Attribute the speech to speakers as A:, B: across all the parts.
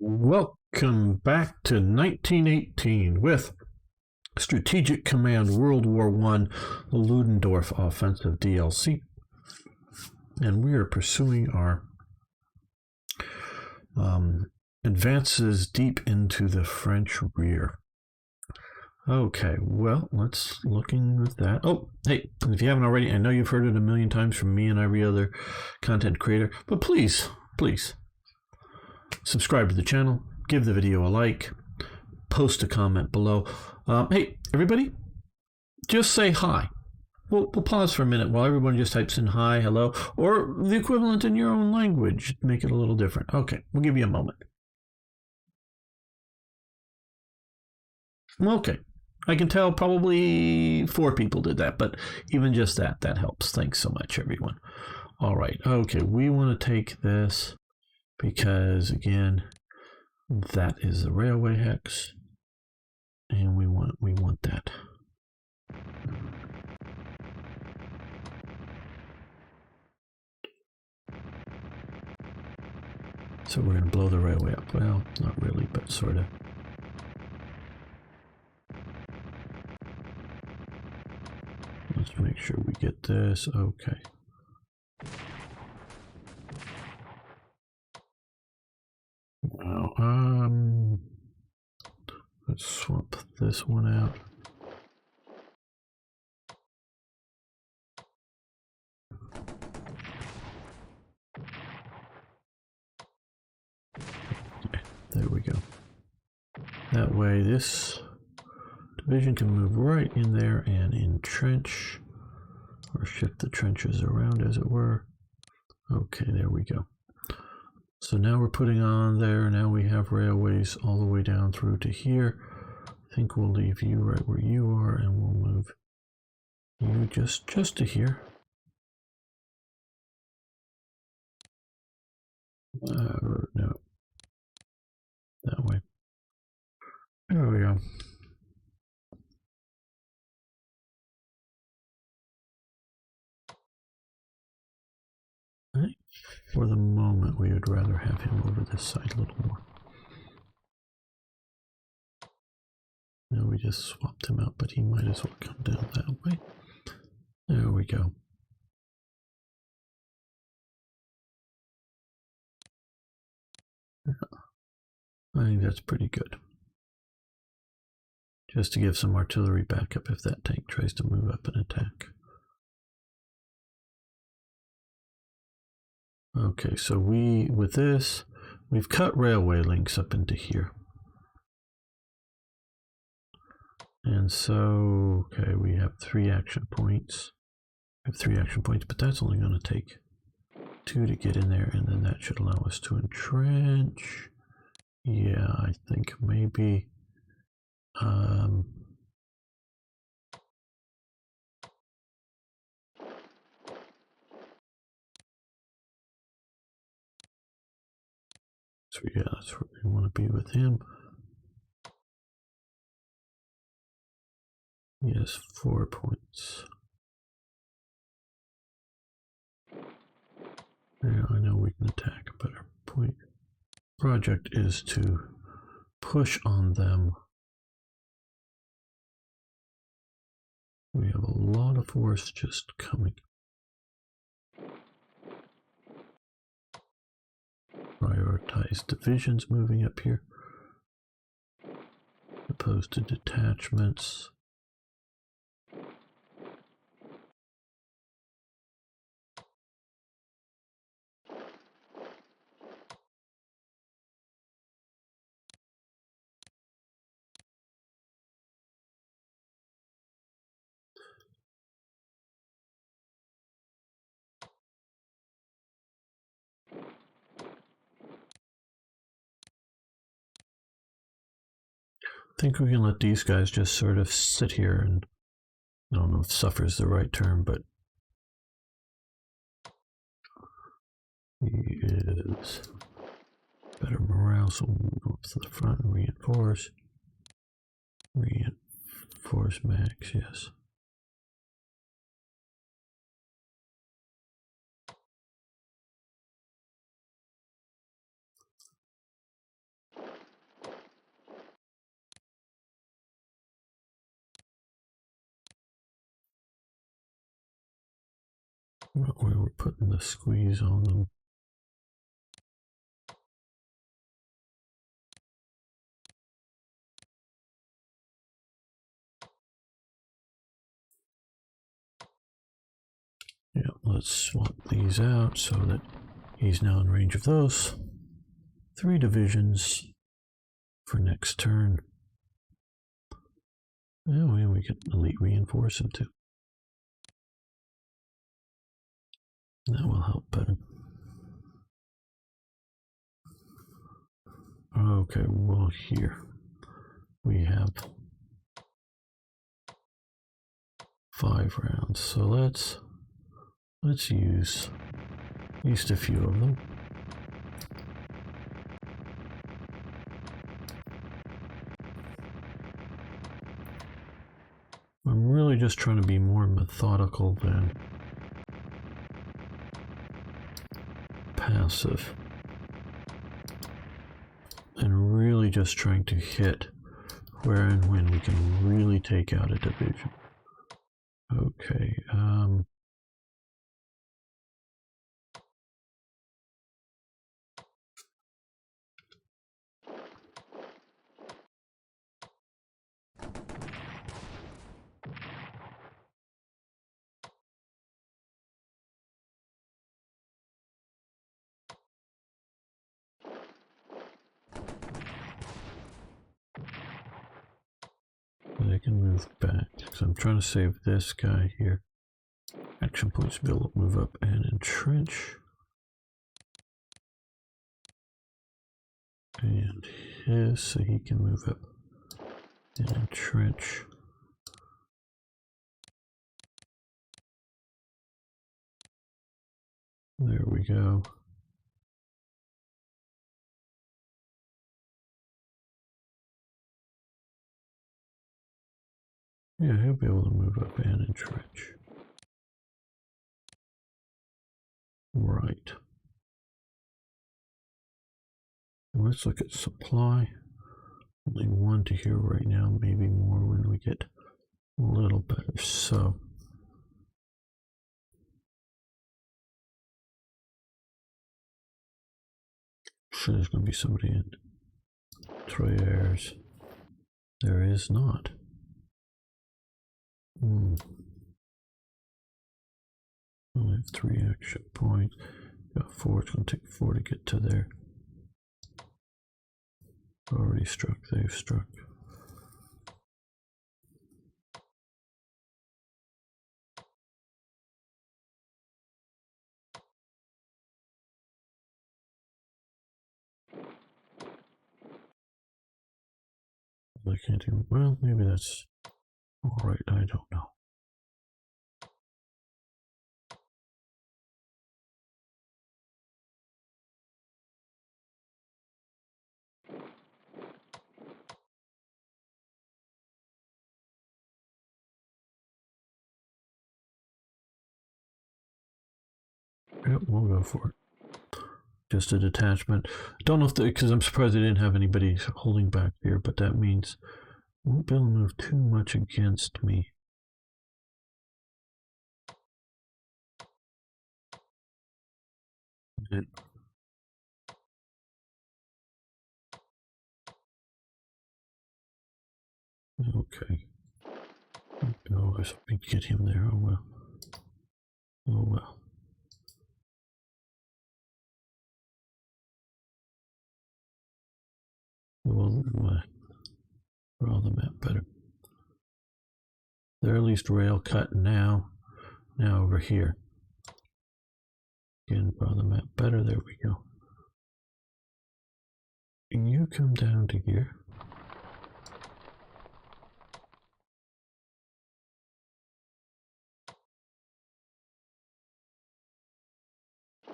A: Welcome back to 1918 with Strategic Command World War I, the Ludendorff Offensive DLC. And we are pursuing our advances deep into the French rear. Okay, well, let's looking at that. Oh, hey, if you haven't already, I know you've heard it a million times from me and every other content creator, but please subscribe to the channel, give the video a like, post a comment below. Hey, everybody, just say hi. We'll pause for a minute while everyone just types in hi, hello, or the equivalent in your own language. Make it a little different. Okay, we'll give you a moment. Okay, I can tell probably 4 people did that, but even just that helps. Thanks so much, everyone. All right, okay, we want to take this because, again, that is the railway hex, and we want that. So we're going to blow the railway up. Well, not really, but sort of. Let's make sure we get this. Okay. Now, let's swap this one out. Okay, there we go. That way this division can move right in there and entrench, or shift the trenches around, as it were. Okay, there we go. So now we're putting on there. Now we have railways all the way down through to here. I think we'll leave you right where you are, and we'll move you just to here. No, that way. There we go. Right. For the moment, we would rather have him over this side a little more. Now we just swapped him out, but he might as well come down that way. There we go. Yeah. I think that's pretty good. Just to give some artillery backup if that tank tries to move up and attack. Okay, so with this, we've cut railway links up into here. And so, okay, we have 3 action points. We have 3 action points, but that's only going to take 2 to get in there, and then that should allow us to entrench. Yeah, I think maybe so yeah, that's where we want to be with him. Yes, 4 points. Yeah, I know we can attack, but our project is to push on them. We have a lot of force just coming. Prioritize divisions moving up here, opposed to detachments. I think we can let these guys just sort of sit here, and I don't know if suffer is the right term, but he is better morale, so we'll go up to the front and reinforce max, yes. We were putting the squeeze on them. Yeah, let's swap these out so that he's now in range of those. 3 divisions for next turn. Yeah, we could elite reinforce him too. That will help better. Okay, well here we have 5 rounds, so let's use at least a few of them. I'm really just trying to be more methodical than passive, and really just trying to hit where and when we can really take out a division. Okay, they can move back, because I'm trying to save this guy here. Action points to be able to move up and entrench. And his, so he can move up and entrench. There we go. Yeah, he'll be able to move up and entrench. Right. Let's look at supply. Only 1 to here right now, maybe more when we get a little better. So sure there's going to be somebody in Troyers. There is not. Only have 3 action points. Got 4. It's going to take 4 to get to there. Already struck. They've struck. I can't even. Well, maybe that's all right. I don't know. Yep, we'll go for it. Just a detachment. Don't know if because I'm surprised they didn't have anybody holding back there, but that means won't be able to move too much against me. Okay. Oh, I we get him there. Oh well. Oh well. We'll draw the map better. They're at least rail cut now. Now over here. Again, draw the map better. There we go. And you come down to here.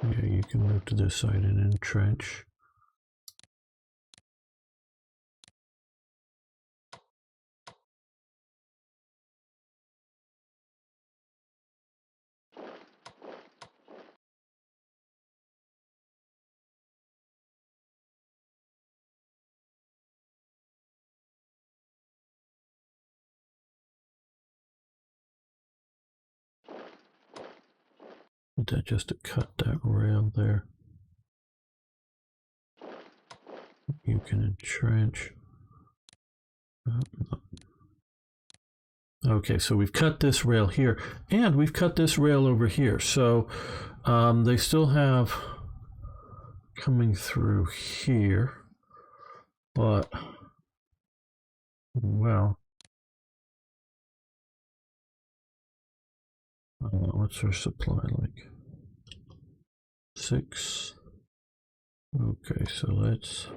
A: Yeah, you can move to this side and entrench. that just to cut that rail there. You can entrench. Okay, so we've cut this rail here, and we've cut this rail over here. So they still have coming through here, but, well, what's our supply like? 6. Okay, so let's,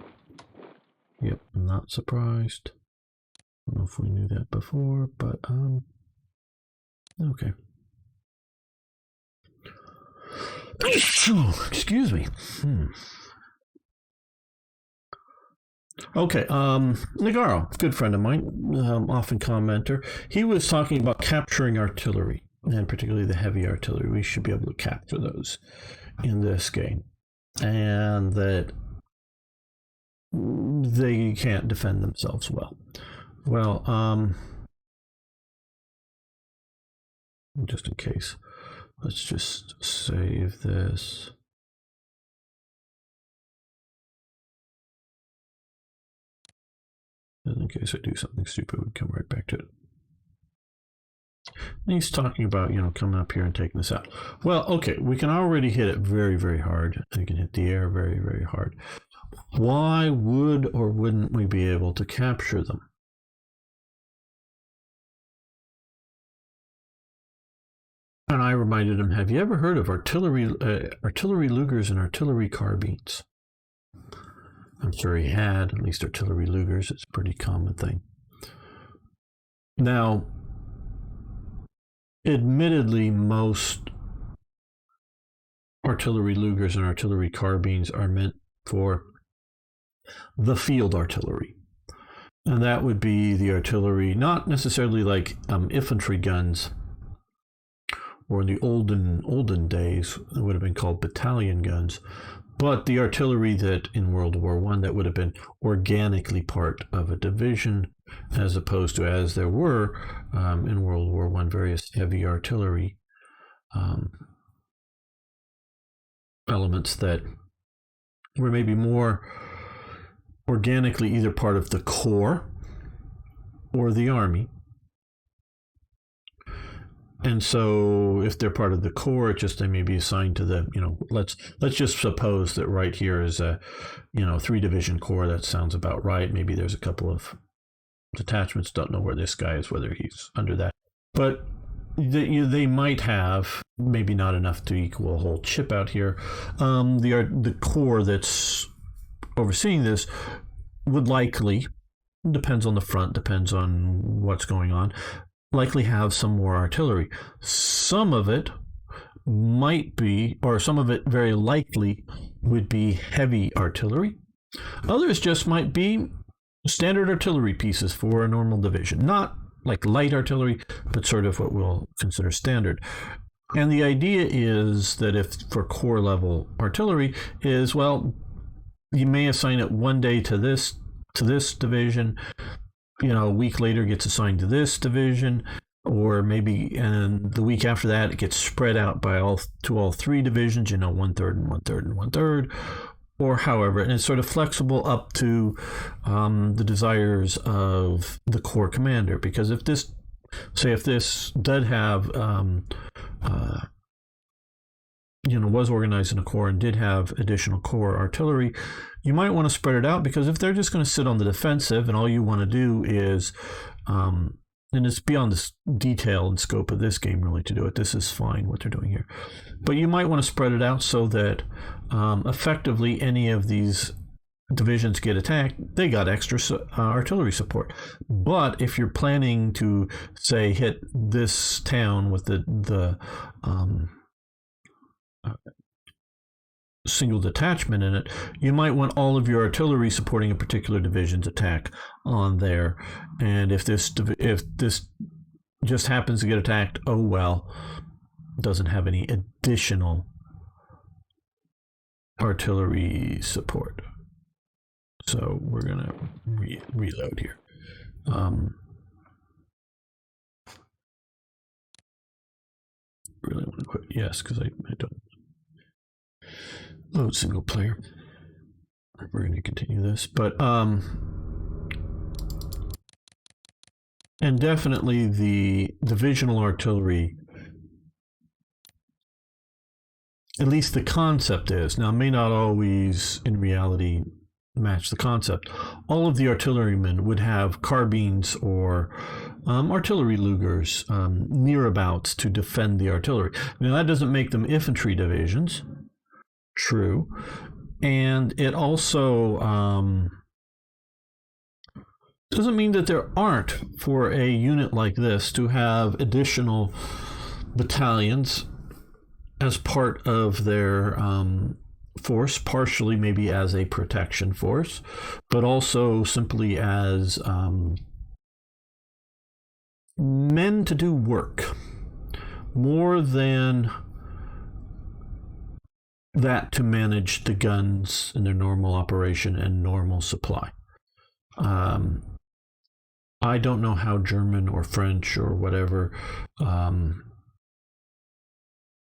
A: yep, I'm not surprised. I don't know if we knew that before, but okay. Excuse me. Okay, Nagaro, good friend of mine, often commenter. He was talking about capturing artillery, and particularly the heavy artillery. We should be able to capture those in this game, and that they can't defend themselves well. Well, just in case, let's just save this. And in case I do something stupid, we come right back to it. And he's talking about, coming up here and taking this out. Well, okay, we can already hit it very, very hard. We can hit the air very, very hard. Why would or wouldn't we be able to capture them? And I reminded him, have you ever heard of artillery Lugers and artillery carbines? I'm sure he had, at least artillery Lugers. It's a pretty common thing. Now, admittedly, most artillery Lugers and artillery carbines are meant for the field artillery. And that would be the artillery, not necessarily like infantry guns, or in the olden days, it would have been called battalion guns, but the artillery that in World War I that would have been organically part of a division, as opposed to, as there were in World War I, various heavy artillery elements that were maybe more organically either part of the Corps or the Army. And so if they're part of the Corps, it just, they may be assigned to the, let's just suppose that right here is a, 3-division Corps. That sounds about right. Maybe there's a couple of detachments. Don't know where this guy is, whether he's under that. But they might have, maybe not enough to equal a whole chip out here. The Corps that's overseeing this would likely, depends on the front, depends on what's going on, likely have some more artillery. Some of it might be, or some of it very likely would be heavy artillery. Others just might be standard artillery pieces for a normal division. Not like light artillery, but sort of what we'll consider standard. And the idea is that if for Corps level artillery is, well, you may assign it one day to this division, a week later gets assigned to this division, or maybe and the week after that it gets spread out by all 3 divisions, 1/3 and 1/3 and 1/3, or however, and it's sort of flexible up to the desires of the Corps commander. Because if this did have was organized in a Corps and did have additional Corps artillery, you might want to spread it out, because if they're just going to sit on the defensive and all you want to do is, and it's beyond the detail and scope of this game really to do it, this is fine what they're doing here, but you might want to spread it out so that effectively any of these divisions get attacked, they got extra artillery support. But if you're planning to, say, hit this town with the single detachment in it, you might want all of your artillery supporting a particular division's attack on there. And if this just happens to get attacked, oh well, doesn't have any additional artillery support. So we're gonna reload here. Really want to quit. Yes, because I don't load single player. We're going to continue this, but and definitely the divisional artillery, at least the concept is, now may not always in reality match the concept. All of the artillerymen would have carbines or artillery Lugers nearabouts to defend the artillery. Now that doesn't make them infantry divisions, true, and it also doesn't mean that there aren't, for a unit like this, to have additional battalions as part of their force, partially maybe as a protection force, but also simply as men to do work, more than that to manage the guns in their normal operation and normal supply. I don't know how German or French or whatever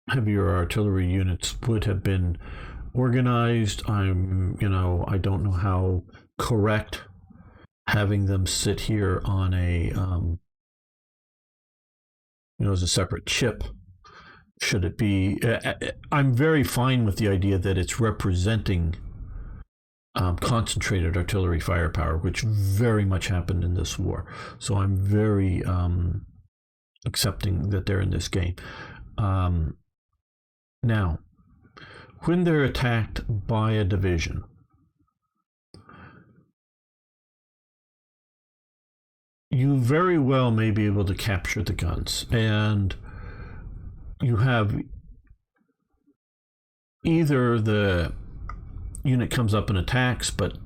A: heavier artillery units would have been organized. I don't know how correct having them sit here on a, as a separate chip. Should it be? I'm very fine with the idea that it's representing concentrated artillery firepower, which very much happened in this war. So I'm very accepting that they're in this game. Now, when they're attacked by a division, you very well may be able to capture the guns, and you have either the unit comes up and attacks but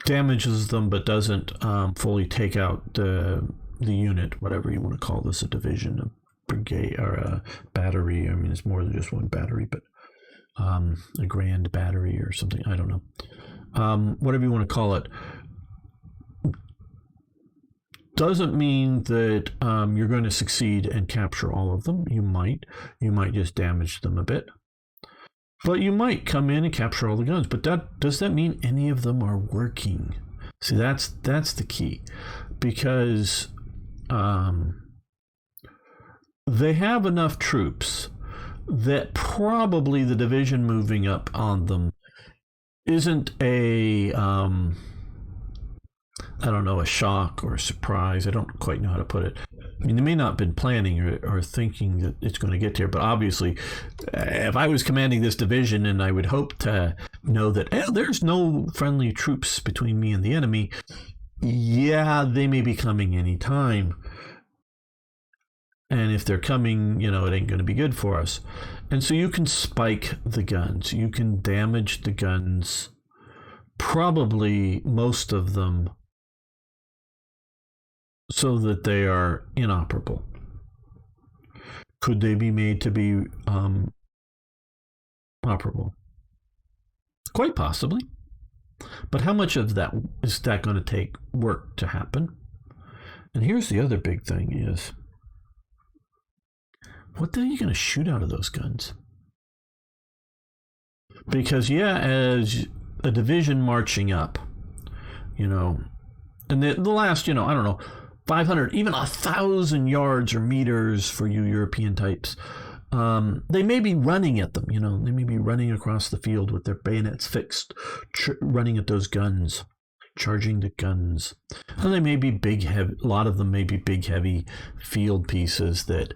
A: damages them but doesn't fully take out the unit, whatever you want to call this, a division, a brigade, or a battery. I mean, it's more than just one battery, but a grand battery or something, I don't know, whatever you want to call it, doesn't mean that you're going to succeed and capture all of them. You might just damage them a bit, but you might come in and capture all the guns. But does that mean any of them are working? See, that's the key, because they have enough troops that probably the division moving up on them isn't a a shock or a surprise. I don't quite know how to put it. I mean, they may not have been planning or thinking that it's going to get there, but obviously, if I was commanding this division and I would hope to know that there's no friendly troops between me and the enemy, yeah, they may be coming any time. And if they're coming, it ain't going to be good for us. And so you can spike the guns. You can damage the guns, probably most of them, so that they are inoperable. Could they be made to be operable? Quite possibly. But how much of that is that going to take work to happen? And here's the other big thing is, what the hell are you going to shoot out of those guns? Because, as a division marching up, and the last, I don't know, 500, even 1,000 yards or meters for you European types, they may be running at them, they may be running across the field with their bayonets fixed, running at those guns, charging the guns. And they may be big, heavy, a lot of them may be big, heavy field pieces that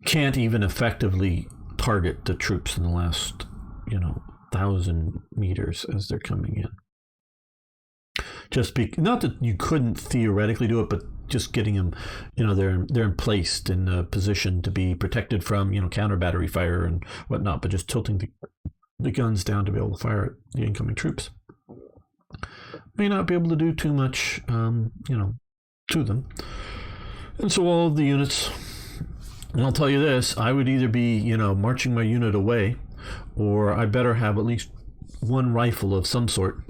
A: can't even effectively target the troops in the last, 1,000 meters as they're coming in. Not that you couldn't theoretically do it, but just getting them, they're placed in a position to be protected from, counter battery fire and whatnot, but just tilting the guns down to be able to fire at the incoming troops. May not be able to do too much, to them. And so all of the units, and I'll tell you this, I would either be, marching my unit away, or I better have at least one rifle of some sort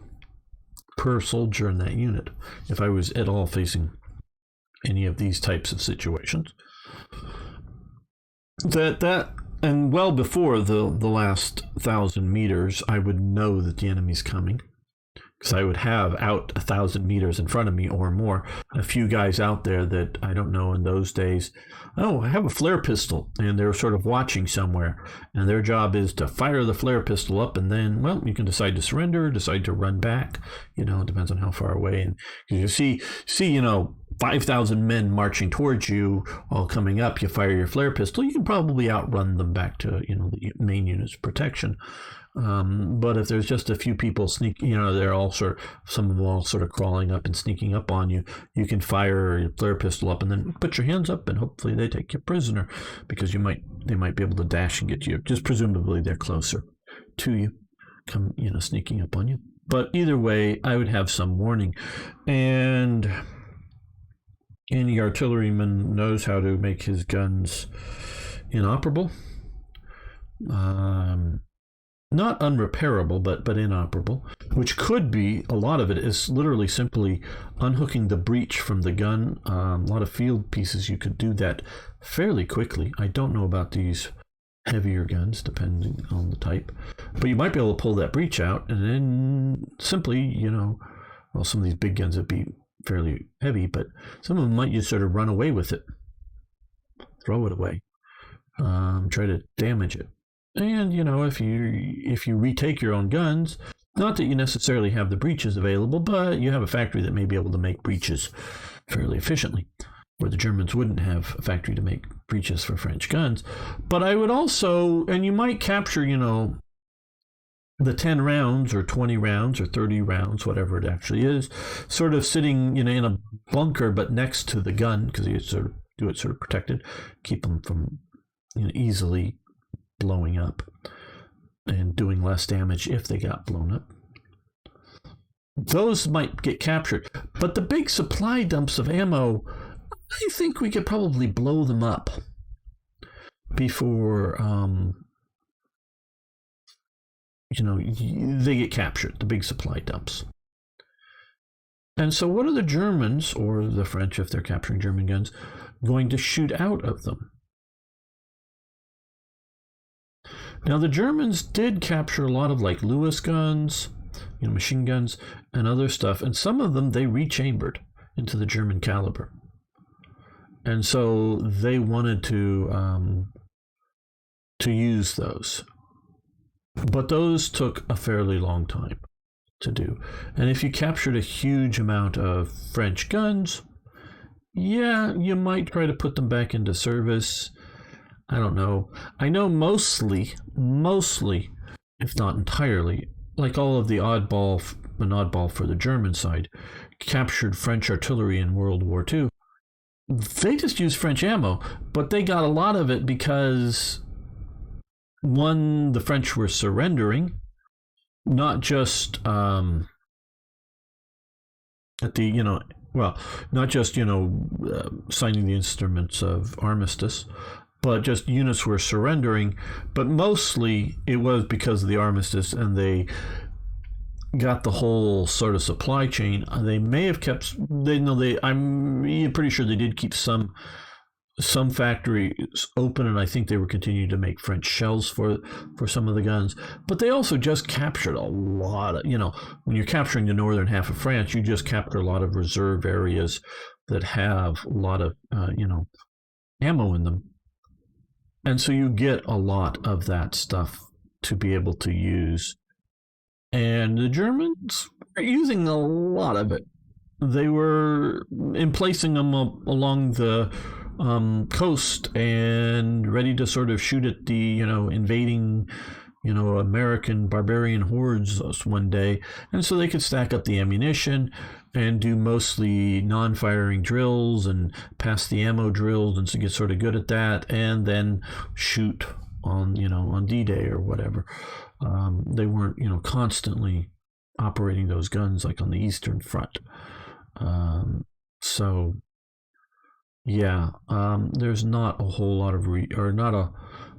A: per soldier in that unit if I was at all facing any of these types of situations. That and well before the last 1,000 meters, I would know that the enemy's coming, because I would have out 1,000 meters in front of me or more a few guys out there that I don't know in those days. Oh, I have a flare pistol, and they're sort of watching somewhere, and their job is to fire the flare pistol up, and then, well, you can decide to surrender, decide to run back. You know, it depends on how far away. And you see, 5,000 men marching towards you, all coming up. You fire your flare pistol, you can probably outrun them back to the main unit's protection. But if there's just a few people sneaking, they're all some of them all sort of crawling up and sneaking up on you, you can fire your flare pistol up and then put your hands up, and hopefully they take you prisoner, because they might be able to dash and get you. Just presumably they're closer to you, sneaking up on you. But either way, I would have some warning, and any artilleryman knows how to make his guns inoperable. Not unrepairable, but inoperable, which could be, a lot of it is literally simply unhooking the breech from the gun. A lot of field pieces, you could do that fairly quickly. I don't know about these heavier guns, depending on the type, but you might be able to pull that breech out, and then simply, some of these big guns would be fairly heavy, but some of them might just sort of run away with it, throw it away, try to damage it. And if you retake your own guns, not that you necessarily have the breeches available, but you have a factory that may be able to make breeches fairly efficiently, where the Germans wouldn't have a factory to make breeches for French guns. But I would also, and you might capture, the 10 rounds or 20 rounds or 30 rounds, whatever it actually is, sort of sitting, in a bunker, but next to the gun, because you sort of do it sort of protected, keep them from easily blowing up and doing less damage if they got blown up. Those might get captured, but the big supply dumps of ammo, I think we could probably blow them up before they get captured, the big supply dumps. And so what are the Germans, or the French if they're capturing German guns, going to shoot out of them? Now, the Germans did capture a lot of Lewis guns, machine guns, and other stuff, and some of them they rechambered into the German caliber. And so they wanted to use those. But those took a fairly long time to do. And if you captured a huge amount of French guns, yeah, you might try to put them back into service. I don't know. I know mostly, if not entirely, like all of the oddball for the German side, captured French artillery in World War II. They just used French ammo, but they got a lot of it because, one, the French were surrendering, not just signing the instruments of armistice, but just units were surrendering. But mostly it was because of the armistice, and they got the whole sort of supply chain. They may have kept. I'm pretty sure they did keep some factories open, and I think they were continuing to make French shells for some of the guns. But they also just captured a lot of. When you're capturing the northern half of France, you just capture a lot of reserve areas that have a lot of ammo in them. And so you get a lot of that stuff to be able to use. And the Germans are using a lot of it. They were emplacing them along the coast and ready to sort of shoot at the, invading, American barbarian hordes one day. And so they could stack up the ammunition and do mostly non-firing drills and pass the ammo drills, and so get sort of good at that, and then shoot on D-Day or whatever. They weren't constantly operating those guns like on the Eastern Front. There's not a whole lot of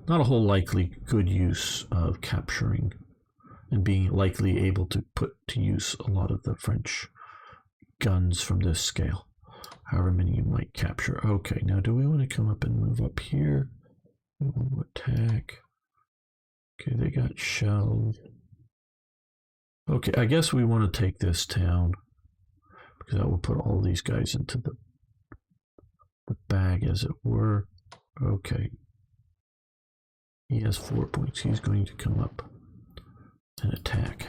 A: not a whole likely good use of capturing and being likely able to put to use a lot of the French guns from this scale, however many you might capture. Okay, now do we want to come up and move up here? We want to attack. Okay, they got shelled. Okay, I guess we want to take this town because that will put all these guys into the bag, as it were. Okay. He has 4 points. He's going to come up and attack,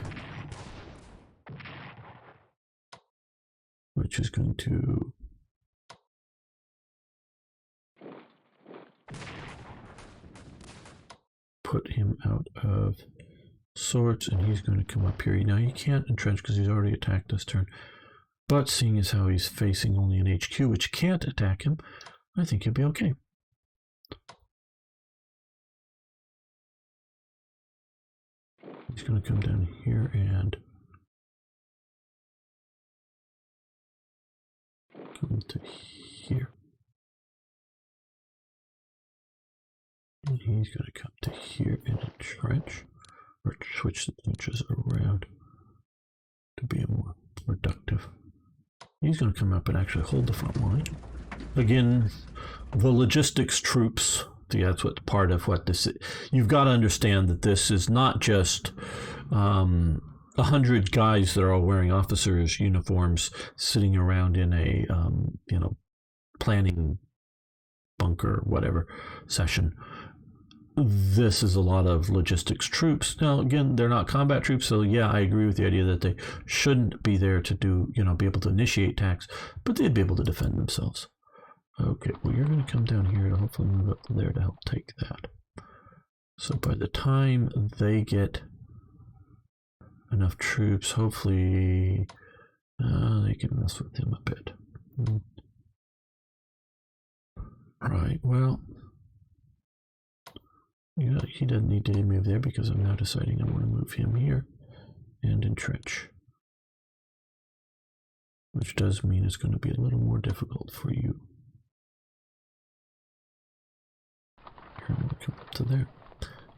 A: which is going to put him out of sorts, and he's going to come up here. Now he can't entrench because he's already attacked this turn, but seeing as how he's facing only an HQ which can't attack him, I think he'll be okay. He's going to come down here and come to here. And he's going to come to here and entrench, or switch the trenches around to be more productive. He's going to come up and actually hold the front line. Again, the logistics troops, that's what part of what this is. You've got to understand that this is not just 100 guys that are all wearing officers' uniforms sitting around in a planning bunker, whatever, session. This is a lot of logistics troops. Now, again, they're not combat troops, so yeah, I agree with the idea that they shouldn't be there to do, be able to initiate attacks, but they'd be able to defend themselves. Okay, well, you're going to come down here to hopefully move up to there to help take that. So by the time they get enough troops, hopefully they can mess with him a bit. Right, well, he doesn't need to move there because I'm now deciding I want to move him here and entrench. Which does mean it's going to be a little more difficult for you. You're going to come up to there.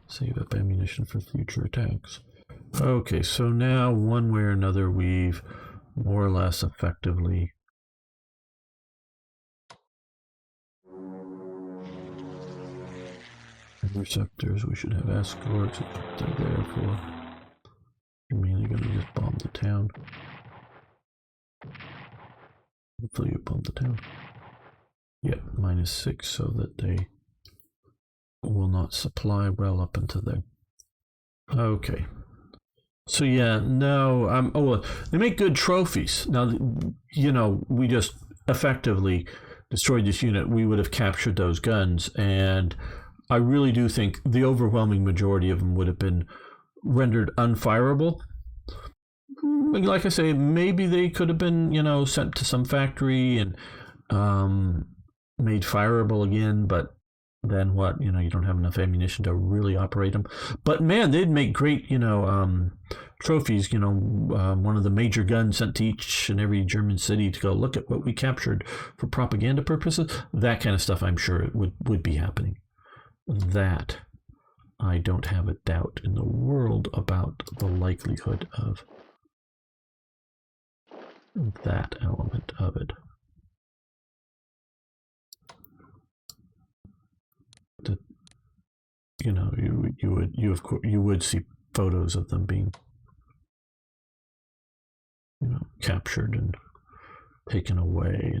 A: Save up ammunition for future attacks. Okay, so now one way or another we've more or less effectively interceptors. We should have escorts if they're there for. You're mainly going to just bomb the town. Hopefully you bomb the town. Yep, -6 so that they will not supply well up into there. Okay. So yeah, no, they make good trophies. Now, we just effectively destroyed this unit. We would have captured those guns, and I really do think the overwhelming majority of them would have been rendered unfireable. Like I say, maybe they could have been, sent to some factory and made fireable again, but then what? You don't have enough ammunition to really operate them. But man, they'd make great, trophies. One of the major guns sent to each and every German city to go look at what we captured for propaganda purposes. That kind of stuff, I'm sure it would be happening. That I don't have a doubt in the world about the likelihood of that element of it. You would see photos of them being captured and taken away,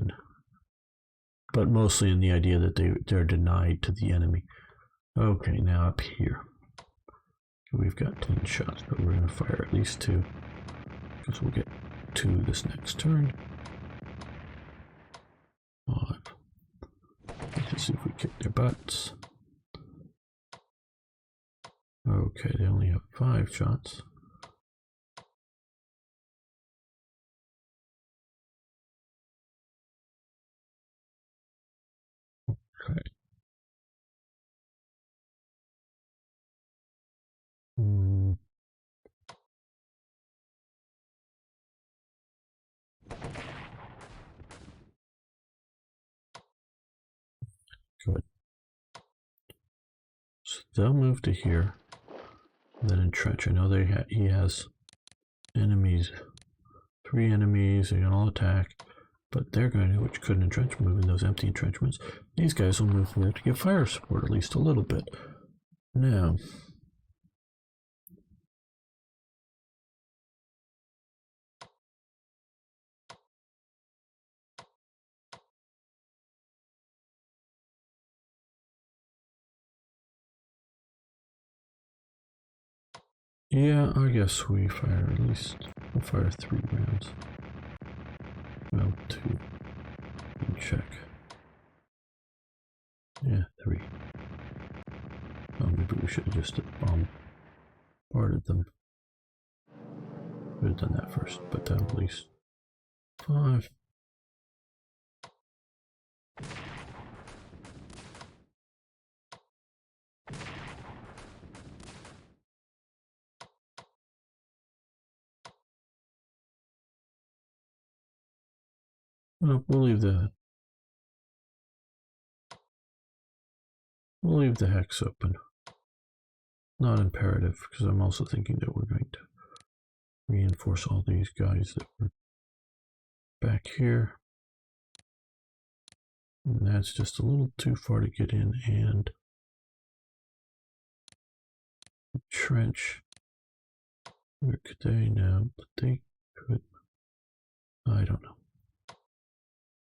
A: but mostly in the idea that they're denied to the enemy. Okay, now up here we've got 10 shots, but we're going to fire at least 2 because we'll get 2 this next turn. 5. Let's see if we kick their butts. Okay, they only have 5 shots. Okay. Good. So they'll move to here. Then entrench. I know he has enemies. 3 enemies. They can all attack. But they're going to, which couldn't entrench, moving those empty entrenchments. These guys will move forward to give fire support at least a little bit. Now, yeah, I guess we fire at least, we'll fire 3 rounds. Well, 2. And check. Yeah, 3. Oh, maybe we should have just bombarded them. Could have done that first, but that'll at least 5. Well, we'll leave the hex open. Not imperative, because I'm also thinking that we're going to reinforce all these guys that were back here. And that's just a little too far to get in and trench. Where could they now? But they could. I don't know.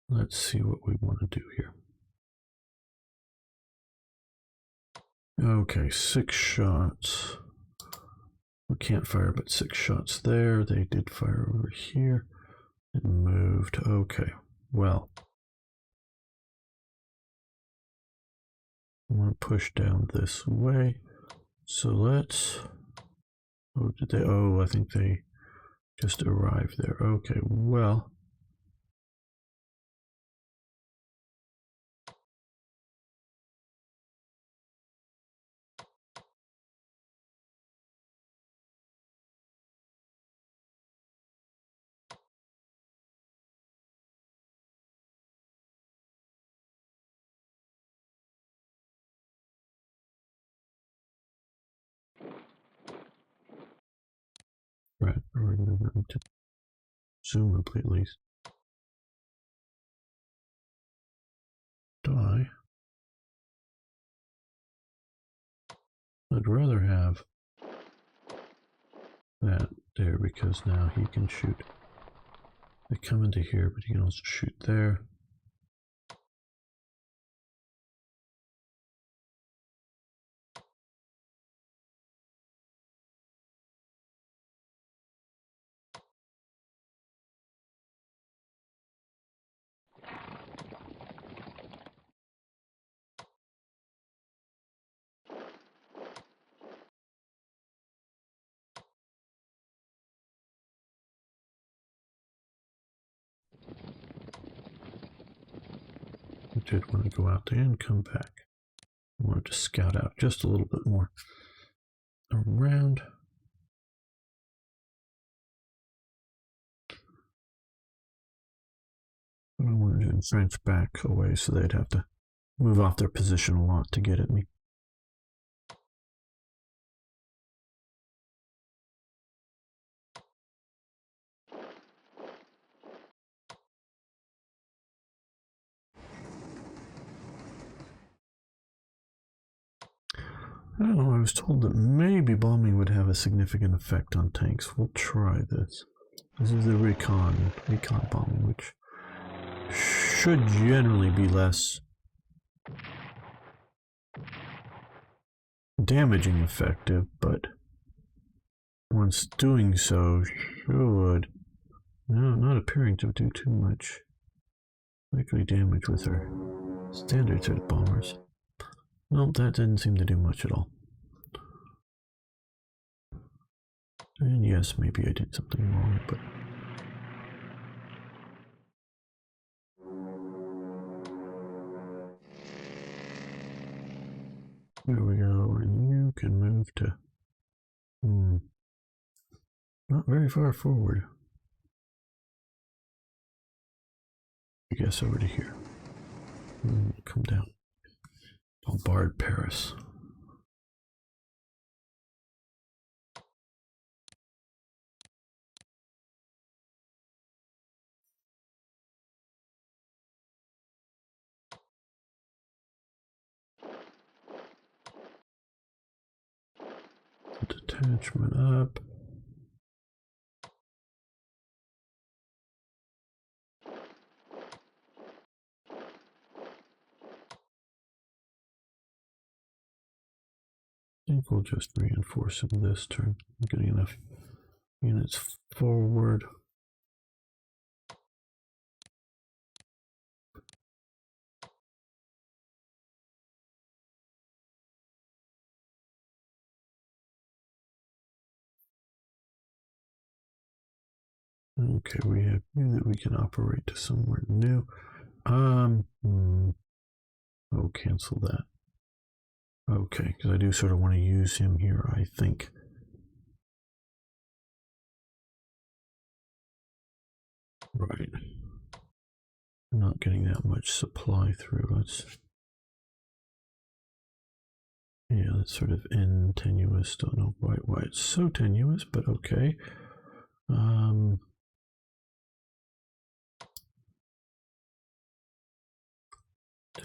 A: Let's see what we want to do here. Okay, 6 shots. We can't fire but 6 shots there. They did fire over here and moved. Okay, well. I want to push down this way. So let's. Oh, did they? Oh, I think they just arrived there. Okay, well. Right, we're going to presumably at least die. I'd rather have that there because now he can shoot. They come into here, but he can also shoot there. I did want to go out there and come back. I wanted to scout out just a little bit more around. But I wanted to entrench back away so they'd have to move off their position a lot to get at me. I don't know, I was told that maybe bombing would have a significant effect on tanks. We'll try this. This is the recon bombing, which should generally be less damaging effective, but once doing so should not appearing to do too much likely damage with our standard set of bombers. Nope, that didn't seem to do much at all. And yes, maybe I did something wrong, but there we go, and you can move to not very far forward. I guess over to here. Come down. Bombard Paris. detachment up. I think we'll just reinforce him this turn. I'm getting enough units forward. Okay, we have you that we can operate to somewhere new. Oh, cancel that. Okay, because I do sort of want to use him here, I think. Right. Not getting that much supply through. Yeah, that's sort of tenuous. Don't know quite why it's so tenuous, but okay.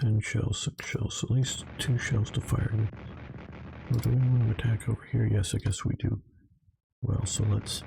A: 10 shells, 6 shells, at least 2 shells to fire. Well, do we want to attack over here? Yes, I guess we do. Well, so let's...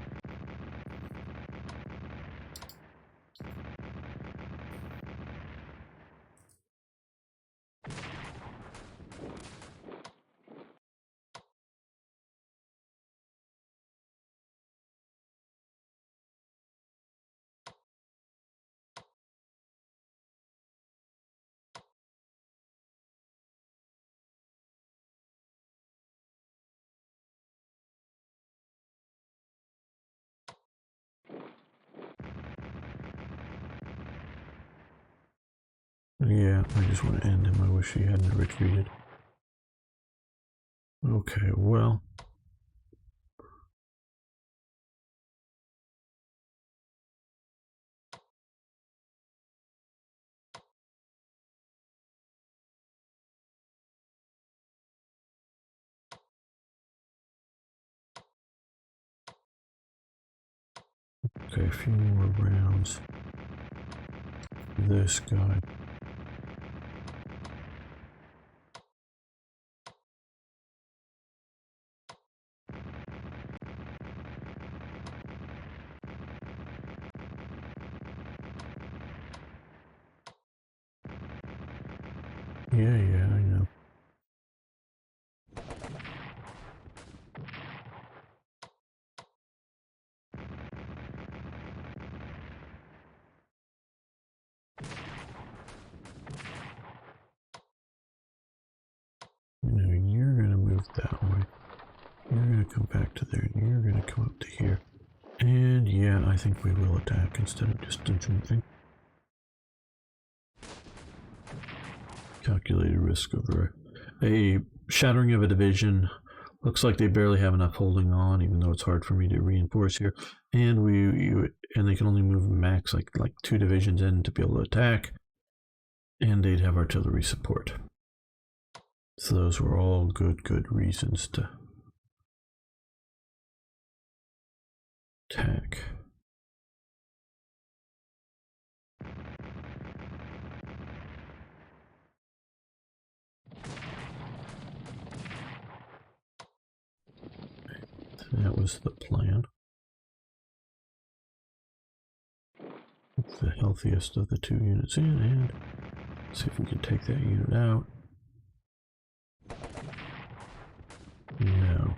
A: Yeah, I just want to end him. I wish he hadn't retreated. Okay, well... Okay, a few more rounds. This guy. Yeah, I know. You know, you're going to move that way. You're going to come back to there, and you're going to come up to here. And yeah, I think we will attack instead of distance moving. Calculated risk over a shattering of a division. Looks like they barely have enough holding on, even though it's hard for me to reinforce here. And and they can only move max like 2 divisions in to be able to attack. And they'd have artillery support. So those were all good reasons to attack. That was the plan. Put the healthiest of the 2 units in and see if we can take that unit out. No.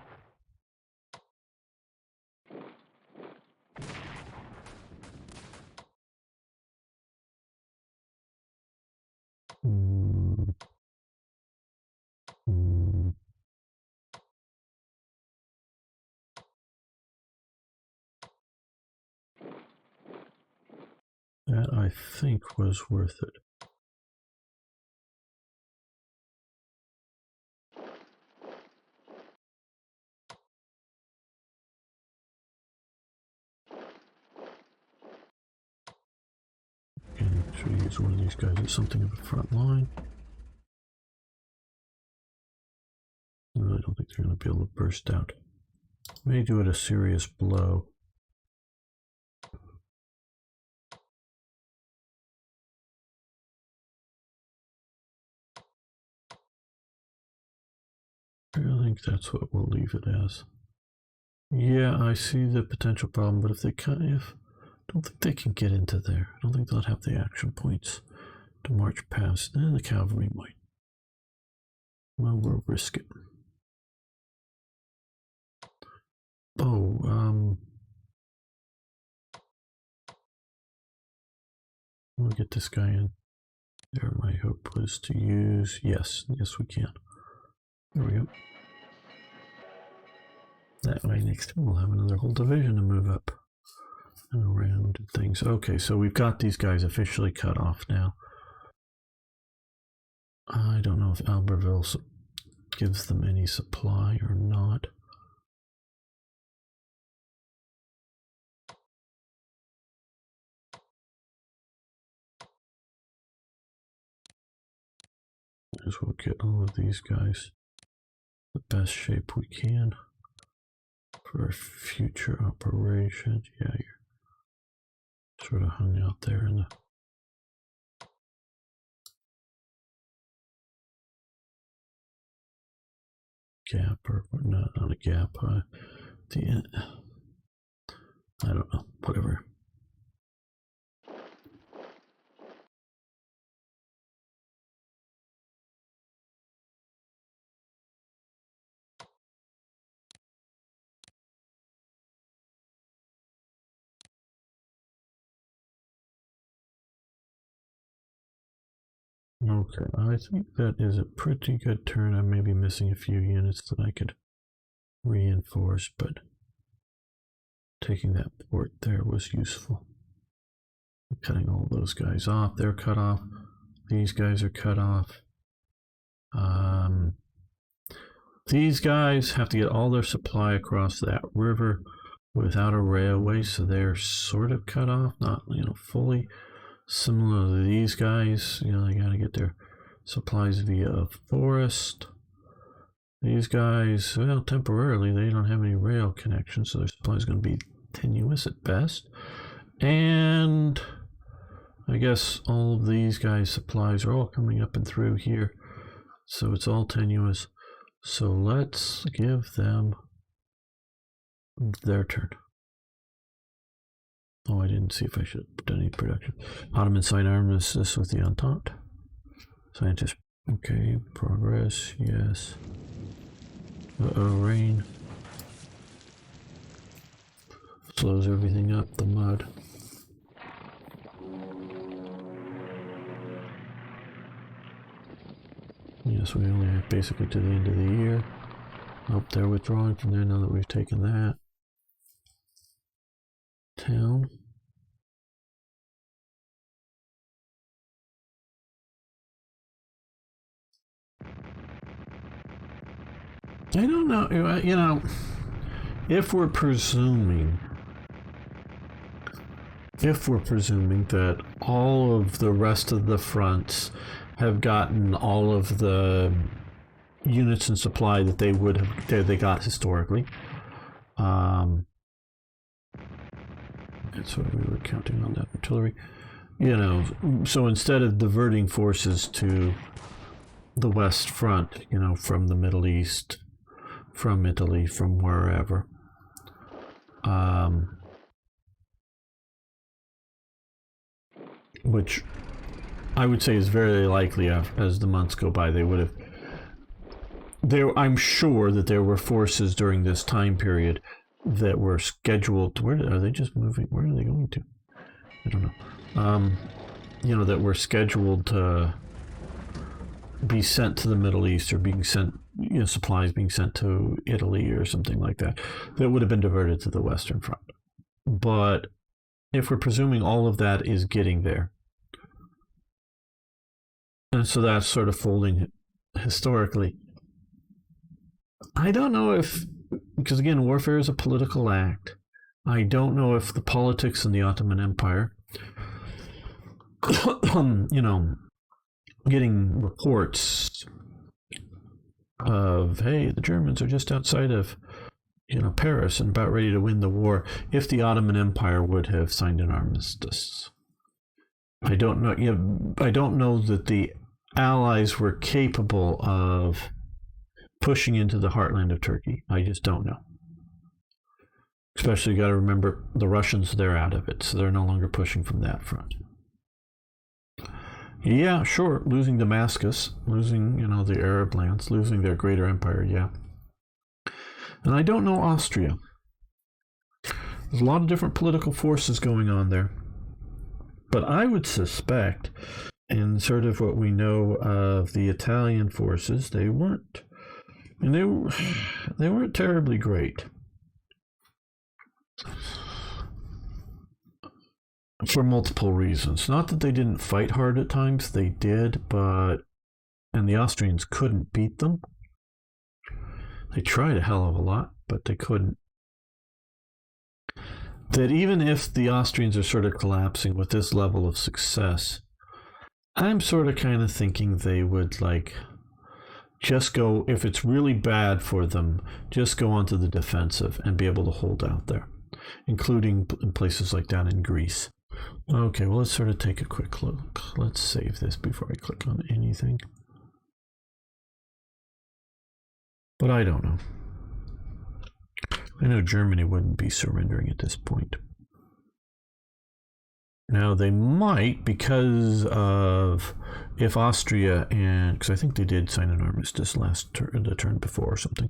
A: That I think was worth it. And should we use one of these guys as something of a front line? I really don't think they're going to be able to burst out. May do it a serious blow. I think that's what we'll leave it as. Yeah, I see the potential problem, but if I don't think they can get into there. I don't think they'll have the action points to march past. The cavalry might. Well, we'll risk it. Oh, we'll get this guy in. There, my hope was to use. Yes, we can. There we go. That way, next time we'll have another whole division to move up and around and things. Okay, so we've got these guys officially cut off now. I don't know if Albertville gives them any supply or not. As we'll get all of these guys the best shape we can for future operations. Yeah, you're sort of hung out there in the gap, or not a gap. The I don't know, whatever. Okay, I think that is a pretty good turn. I may be missing a few units that I could reinforce, but taking that port there was useful. Cutting all those guys off. They're cut off. These guys are cut off. These guys have to get all their supply across that river without a railway, so they're sort of cut off, not fully. Similar to these guys, they got to get their supplies via forest. These guys, well, temporarily they don't have any rail connections, so their supply is going to be tenuous at best. And I guess all of these guys' supplies are all coming up and through here, so it's all tenuous. So let's give them their turn. Oh, I didn't see if I should have done any production. Ottoman side armistice with the Entente. Scientist. Okay, progress, yes. Rain. Slows everything up, the mud. Yes, we only have basically to the end of the year. Oh, they're withdrawing from there now that we've taken that. Town. I don't know, if we're presuming that all of the rest of the fronts have gotten all of the units and supply that they would have they got historically. That's what we were counting on, that artillery. So instead of diverting forces to the West Front, from the Middle East, from Italy, from wherever, which I would say is very likely as the months go by, they would have. I'm sure that there were forces during this time period that were scheduled to, where are they just moving? Where are they going to? I don't know. That were scheduled to be sent to the Middle East, or being sent, supplies being sent to Italy or something like that, that would have been diverted to the Western Front. But if we're presuming all of that is getting there, and so that's sort of folding historically, I don't know if, because again, warfare is a political act. I don't know if the politics in the Ottoman Empire, getting reports of, hey, the Germans are just outside of, Paris and about ready to win the war, if the Ottoman Empire would have signed an armistice. I don't know. I don't know that the Allies were capable of pushing into the heartland of Turkey. I just don't know. Especially, you got to remember the Russians, they're out of it, so they're no longer pushing from that front. Yeah, sure, losing Damascus, losing, the Arab lands, losing their greater empire, yeah. And I don't know Austria. There's a lot of different political forces going on there. But I would suspect, in sort of what we know of the Italian forces, they weren't terribly great. For multiple reasons. Not that they didn't fight hard at times, they did, and the Austrians couldn't beat them. They tried a hell of a lot, but they couldn't. That even if the Austrians are sort of collapsing with this level of success, I'm sort of kind of thinking they would just go, if it's really bad for them, just go onto the defensive and be able to hold out there, including in places like down in Greece. Okay, well, let's sort of take a quick look. Let's save this before I click on anything. But I don't know. I know Germany wouldn't be surrendering at this point. Now they might, because of if Austria because I think they did sign an armistice the turn before or something.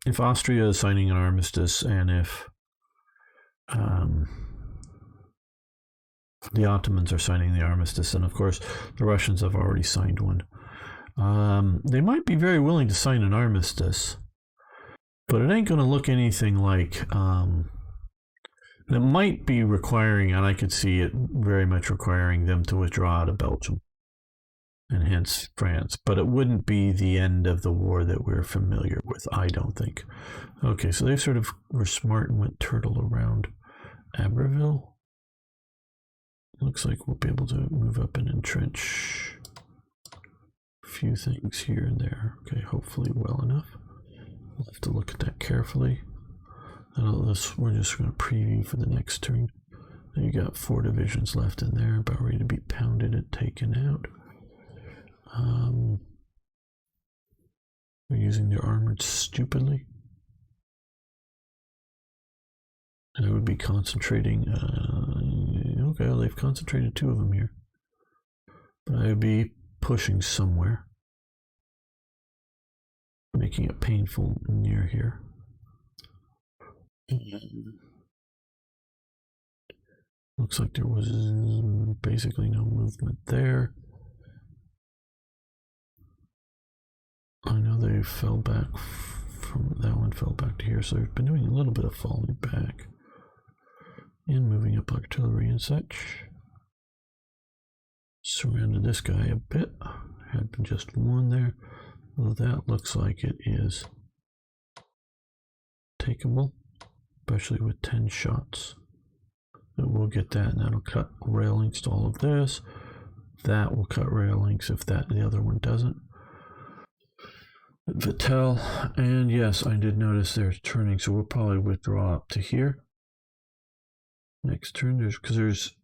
A: If Austria is signing an armistice, and if the Ottomans are signing the armistice, and of course the Russians have already signed one, they might be very willing to sign an armistice. But it ain't going to look anything like, it might be requiring, and I could see it very much requiring them to withdraw out of Belgium, and hence France. But it wouldn't be the end of the war that we're familiar with, I don't think. Okay, so they sort of were smart and went turtle around Abbeville. Looks like we'll be able to move up and entrench a few things here and there. Okay, hopefully well enough. We'll have to look at that carefully. We're just going to preview for the next turn. You got 4 divisions left in there, about ready to be pounded and taken out. They're using their armored stupidly. And I would be concentrating. Okay, well, they've concentrated 2 of them here. But I would be pushing somewhere, making it painful near here. Looks like there was basically no movement there. I know they fell back from that one, fell back to here, so they've been doing a little bit of falling back and moving up artillery and such. Surrounded this guy a bit. Had been just 1 there. Well, that looks like it is takeable, especially with 10 shots. But we'll get that, and that'll cut rail links to all of this. That will cut rail links if the other one doesn't. Vittel, and yes, I did notice there's turning, so we'll probably withdraw up to here. Next turn, because there's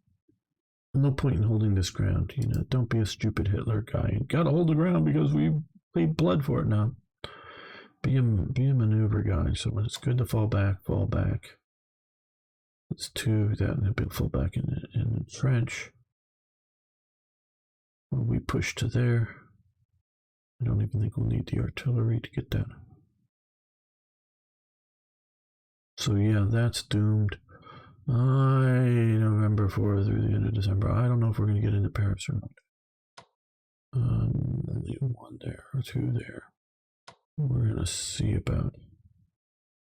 A: no point in holding this ground. Don't be a stupid Hitler guy. You gotta hold the ground because we paid blood for it now. Be a maneuver guy. So when it's good to fall back, fall back. Let's do that, and then fall back in the trench. When we push to there, I don't even think we'll need the artillery to get that. So yeah, that's doomed. November 4th through the end of December. I don't know if we're going to get into Paris or not. Only 1 there or 2 there. We're going to see about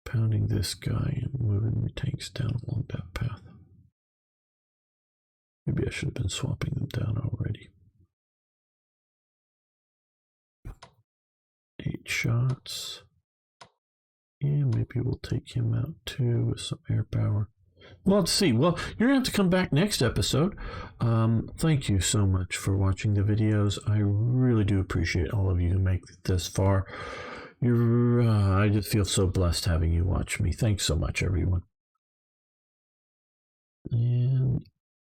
A: pounding this guy and moving the tanks down along that path. Maybe I should have been swapping them down already. 8 shots. And maybe we'll take him out too with some air power. Well, let's see. Well, you're going to have to come back next episode. Thank you so much for watching the videos. I really do appreciate all of you who make it this far. I just feel so blessed having you watch me. Thanks so much, everyone. Yeah.